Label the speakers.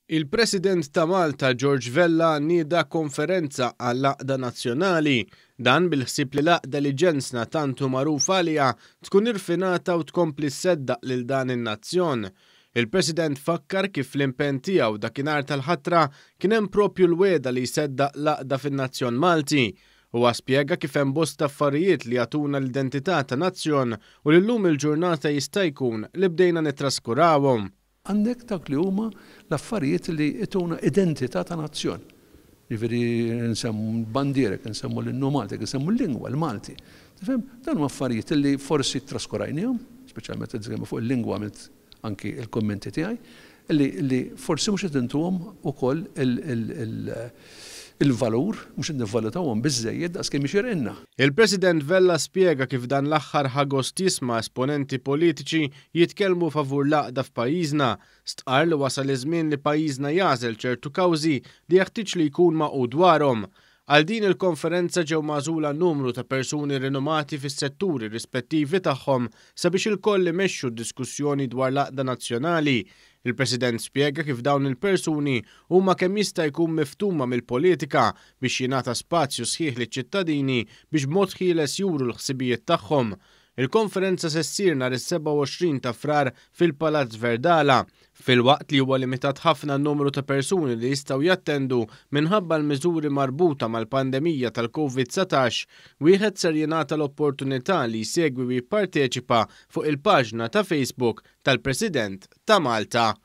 Speaker 1: Il-President ta' Malta George Vella nieda konferenza għall-Għaqda Nazzjonali, dan bil-ħsieb li l-għaqda li ġensna tantu magħrufa għaliha tkun irfinata u tkompli sseddaq lil dan in-nazzjon. Il-President fakkar kif l-impenn tiegħu dakinhar tal-ħatra kien hemm proprju l-wiegħda li jseddaq l-għaqda fin-nazzjon Malti. Huwa spjega kif hemm bosta affarijiet li jagħtuna l-identità ta' nazzjon u li llum il-ġurnata jista' jkun li bdejna nitraskurawhom.
Speaker 2: Għandek dak li huma l-affarijiet li jtuna identità ta' nazzjon. Ġifieri nsemmu bandierek, nsemmu l-innu Malti, nsemmu l-lingwa l-Malti. Tifhem, dan huma affarijiet li forsi traskurajnihom, speċjalment fuq il-lingwa anki il-kommenti tiegħi, li forsi mhux qed intuhom ukoll il-valur, mhux nivvalutawhom biżżejjed daqs kemm ixirqilna.
Speaker 1: Il-President Vella spjega kif dan l-aħħar ħagost jisma' esponenti politiċi jitkellmu favur l-għaqda f'pajjiżna, stqarr li wasal iż-żmien li pajjiżna jagħżel ċertu kawżi li jeħtieġ li jkun maqgħud dwarhom. Għal din il-konferenza ġew magħżula numru ta' persuni rinomati fis-setturi rispettivi tagħhom sabiex ilkoll imexxu d-diskussjoni dwar l-għaqda nazzjonali. Il-President spjega kif dawn il-persuni huma kemm jista' jkun miftuma mill-politika biex jingħata spazju sħiħ liċ-ċittadini biex b'mod ħieles juru l-ħsibijiet tagħhom. Il-konferenza se ssir nhar is-27 ta' Frar fil-Palazz Verdala, filwaqt li huwa limitat ħafna n-numru ta' persuni li jistgħu jattendu minħabba l-miżuri marbuta mal-pandemija tal-COVID-19, wieħed ser jingħata l-opportunità li jsegwi u jipparteċipa fuq il-paġna ta' Facebook tal-President ta' Malta.